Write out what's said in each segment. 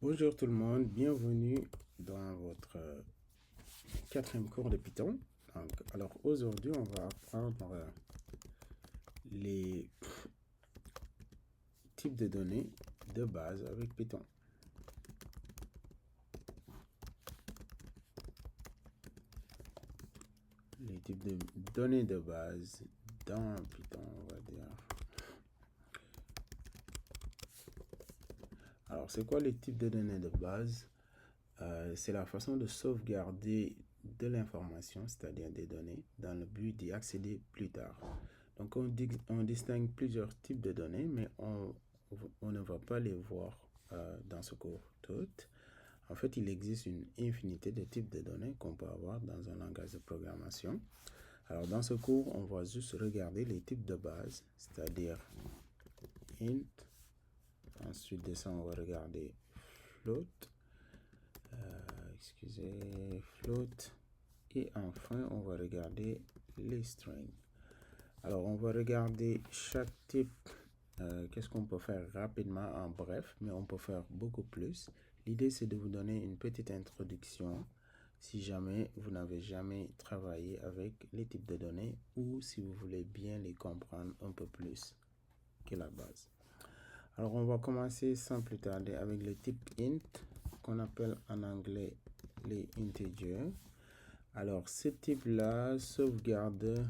Bonjour tout le monde, bienvenue dans votre quatrième cours de Python. Alors aujourd'hui, on va apprendre les types de données de base avec Python. Les types de données de base dans Python, on va dire. Alors, c'est quoi les types de données de base? C'est la façon de sauvegarder de l'information, c'est-à-dire des données, dans le but d'y accéder plus tard. Donc, on distingue plusieurs types de données, mais on ne va pas les voir dans ce cours toutes. En fait, il existe une infinité de types de données qu'on peut avoir dans un langage de programmation. Alors, dans ce cours, on va juste regarder les types de base, c'est-à-dire int. Ensuite de ça, on va regarder float. Float. Et enfin, on va regarder les strings. Alors, on va regarder chaque type. Qu'est-ce qu'on peut faire rapidement en bref, mais on peut faire beaucoup plus. L'idée, c'est de vous donner une petite introduction si jamais vous n'avez jamais travaillé avec les types de données ou si vous voulez bien les comprendre un peu plus que la base. Alors, on va commencer sans plus tarder avec le type int, qu'on appelle en anglais les integers. Alors, ce type-là sauvegarde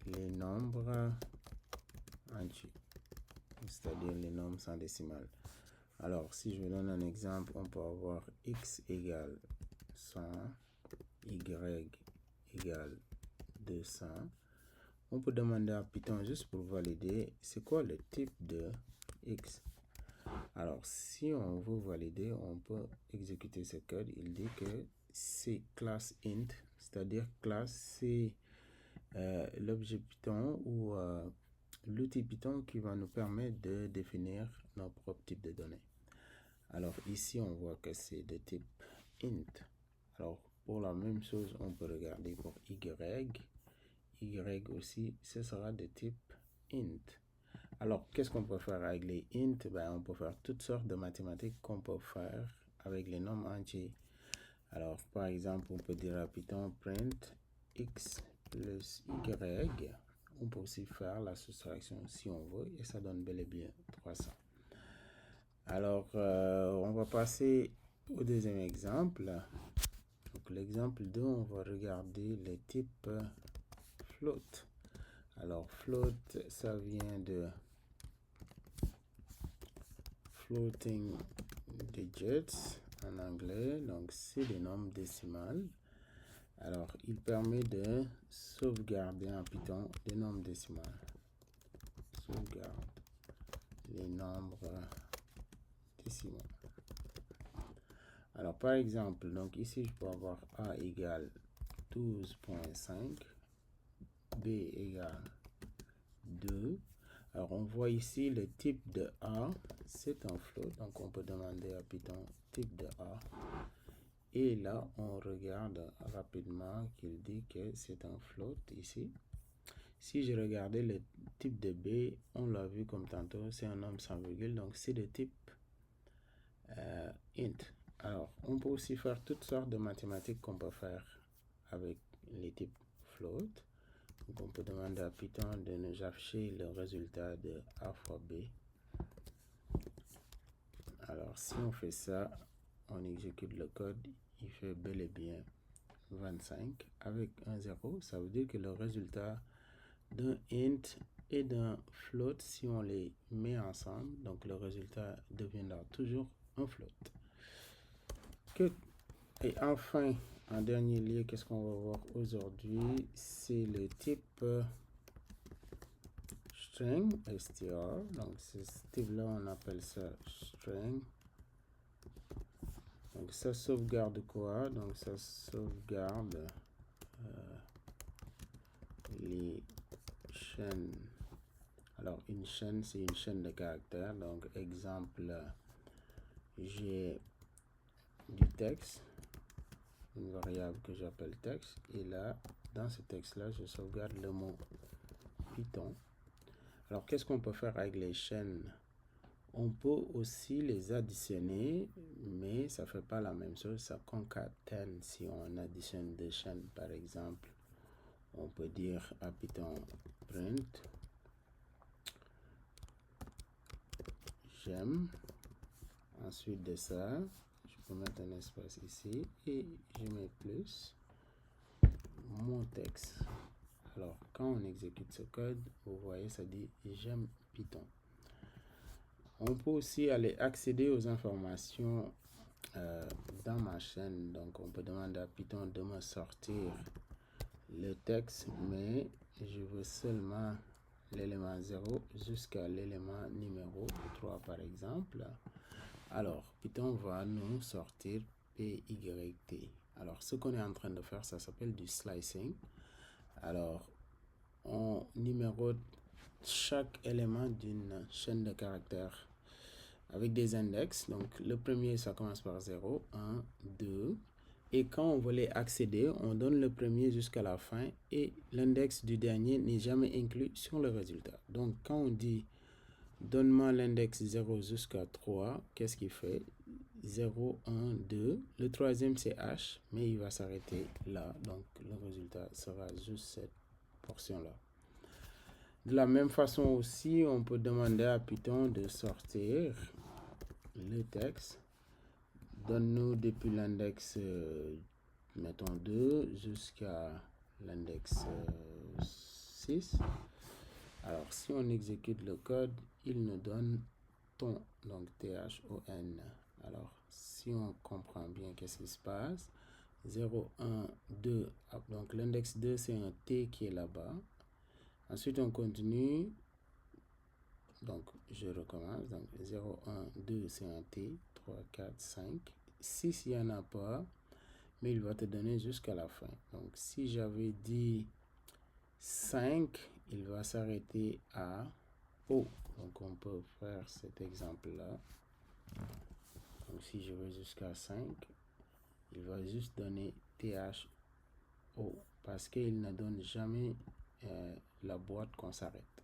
les nombres entiers, c'est-à-dire les nombres sans décimale. Alors, si je vous donne un exemple, on peut avoir x égale 100, y égale 200. On peut demander à Python juste pour valider c'est quoi le type de x. Alors, si on veut valider, on peut exécuter ce code. Il dit que c'est classe int, c'est-à-dire classe, c'est l'objet Python ou l'outil Python qui va nous permettre de définir nos propres types de données. Alors, ici, on voit que c'est de type int. Alors, pour la même chose, on peut regarder pour y. Y aussi, ce sera de type int. Alors, qu'est-ce qu'on peut faire avec les int? On peut faire toutes sortes de mathématiques qu'on peut faire avec les nombres entiers. Alors, par exemple, on peut dire à Python print x plus y. On peut aussi faire la soustraction si on veut et ça donne bel et bien 300. Alors, on va passer au deuxième exemple. Donc, l'exemple 2, on va regarder les types float. Alors, float, ça vient de floating digits en anglais, donc c'est des nombres décimales. Alors, il permet de sauvegarder en Python des nombres décimales. Sauvegarde les nombres décimaux. Alors, par exemple, donc ici, je peux avoir A égale 12.5, B égale 2. Alors, on voit ici le type de A, c'est un float. Donc, on peut demander à Python type de A. Et là, on regarde rapidement qu'il dit que c'est un float ici. Si je regardais le type de B, on l'a vu comme tantôt, c'est un nombre sans virgule. Donc, c'est de type int. Alors, on peut aussi faire toutes sortes de mathématiques qu'on peut faire avec les types float. Donc, on peut demander à Python de nous afficher le résultat de A fois B. Alors, si on fait ça, on exécute le code, il fait bel et bien 25 avec un 0. Ça veut dire que le résultat d'un int et d'un float, si on les met ensemble, donc le résultat deviendra toujours un float. Et enfin, en dernier lieu, qu'est-ce qu'on va voir aujourd'hui? C'est le type string, str. Donc, ce type-là, on appelle ça string. Donc, ça sauvegarde quoi? Donc, ça sauvegarde les chaînes. Alors, une chaîne, c'est une chaîne de caractères. Donc, exemple, j'ai du texte, une variable que j'appelle texte. Et là, dans ce texte-là, je sauvegarde le mot Python. Alors, qu'est-ce qu'on peut faire avec les chaînes? On peut aussi les additionner, mais ça ne fait pas la même chose, ça concatène. Si on additionne deux chaînes, par exemple, on peut dire à Python print j'aime. Ensuite de ça, je peux mettre un espace ici et je mets plus mon texte. Alors, quand on exécute ce code, vous voyez, ça dit j'aime Python. On peut aussi aller accéder aux informations dans ma chaîne. Donc, on peut demander à Python de me sortir le texte, mais je veux seulement l'élément 0 jusqu'à l'élément numéro 3, par exemple. Alors, Python va nous sortir PYT. Alors, ce qu'on est en train de faire, ça s'appelle du slicing. Alors, on numérote chaque élément d'une chaîne de caractères avec des index. Donc, le premier, ça commence par 0, 1, 2. Et quand on voulait accéder, on donne le premier jusqu'à la fin et l'index du dernier n'est jamais inclus sur le résultat. Donc, quand on dit donne-moi l'index 0 jusqu'à 3, qu'est-ce qu'il fait? 0, 1, 2. Le troisième, c'est H, mais il va s'arrêter là. Donc, le résultat sera juste cette portion-là. De la même façon aussi, on peut demander à Python de sortir le texte. Donne-nous depuis l'index, mettons 2, jusqu'à l'index 6. Alors, si on exécute le code, il nous donne ton, donc T-H-O-N. Alors, si on comprend bien qu'est-ce qui se passe, 0, 1, 2, donc l'index 2, c'est un T qui est là-bas. Ensuite, on continue. Donc, je recommence. Donc, 0, 1, 2, c'est un T. 3, 4, 5. 6, il n'y en a pas. Mais il va te donner jusqu'à la fin. Donc, si j'avais dit 5, il va s'arrêter à O. Donc, on peut faire cet exemple-là. Donc, si je vais jusqu'à 5, il va juste donner THO. Parce qu'il ne donne jamais la boîte qu'on s'arrête.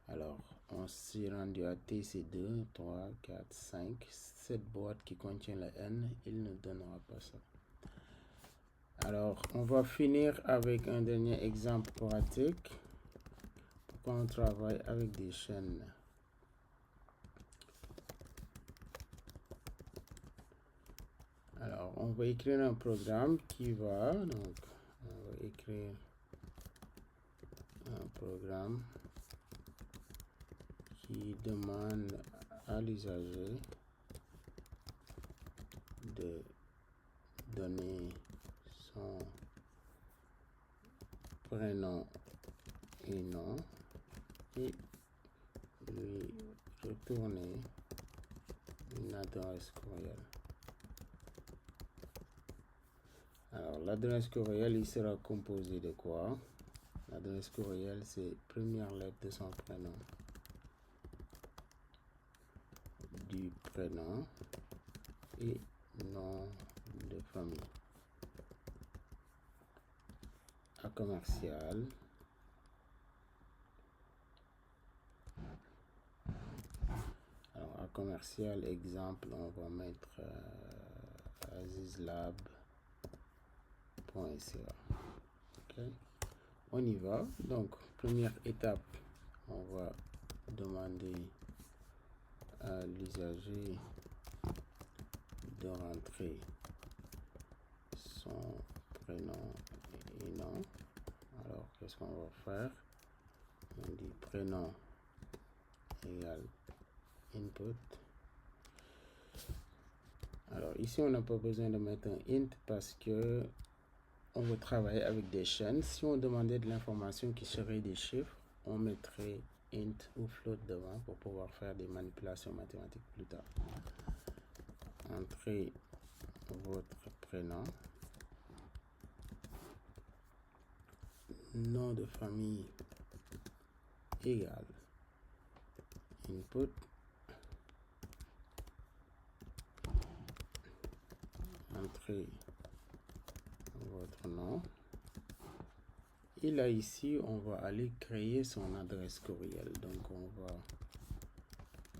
Alors, on s'est rendu à T, c'est 2, 3, 4, 5. Cette boîte qui contient le N, il ne donnera pas ça. Alors, on va finir avec un dernier exemple pratique pour qu'on travaille avec des chaînes. Alors, on va écrire un programme qui va, donc, on va écrire un programme qui demande à l'usager de donner son prénom et nom et lui retourner une adresse courriel. Alors, l'adresse courriel, il sera composé de quoi? L'adresse courriel, c'est première lettre de son prénom, du prénom et nom de famille. À commercial. Alors, à commercial, exemple, on va mettre azizlab.ca. Ok, on y va. Donc, première étape, on va demander à l'usager de rentrer son prénom et nom. Alors, qu'est-ce qu'on va faire? On dit prénom égale input. Alors, ici, on n'a pas besoin de mettre un int parce que on veut travailler avec des chaînes. Si on demandait de l'information qui serait des chiffres, on mettrait int ou float devant pour pouvoir faire des manipulations mathématiques plus tard. Entrez votre prénom, nom de famille égale input, entrez votre nom Et là, ici, on va aller créer son adresse courriel. Donc, on va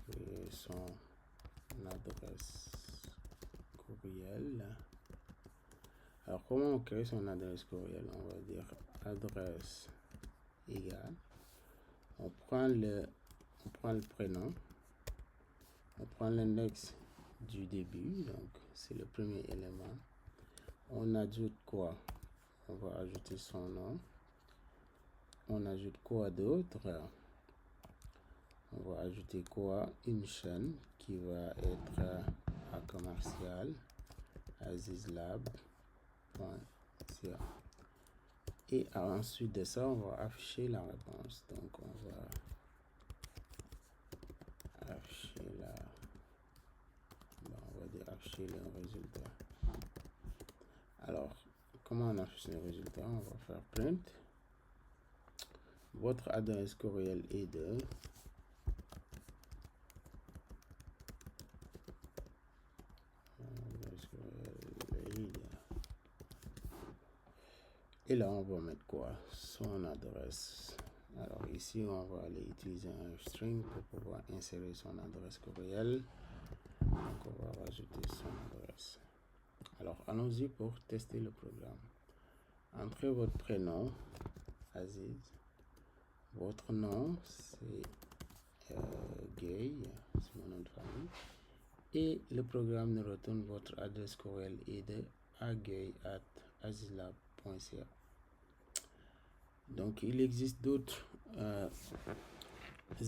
créer son adresse courriel. Alors, comment on crée son adresse courriel? On va dire adresse égale. On prend le prénom. On prend l'index du début. Donc, c'est le premier élément. On ajoute quoi? On va ajouter son nom. On ajoute quoi d'autre? On va ajouter quoi? Une chaîne qui va être à commercial azizlab.ca. Et ensuite de ça, on va afficher la réponse. Donc, on va afficher afficher le résultat. Alors, comment on affiche le résultat? On va faire print. Votre adresse courriel est de et là on va mettre quoi? Son adresse. Alors ici on va aller utiliser un string pour pouvoir insérer son adresse courriel. Donc on va rajouter son adresse. Alors allons-y pour tester le programme. Entrez votre prénom Aziz. Votre nom c'est Gay, c'est mon nom de famille. Et le programme nous retourne votre adresse courriel est de agay@azizlab.ca. Donc il existe d'autres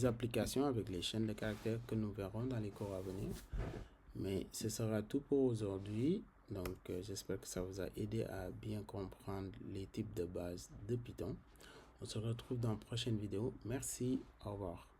applications avec les chaînes de caractères que nous verrons dans les cours à venir. Mais ce sera tout pour aujourd'hui. Donc j'espère que ça vous a aidé à bien comprendre les types de bases de Python. On se retrouve dans la prochaine vidéo. Merci, au revoir.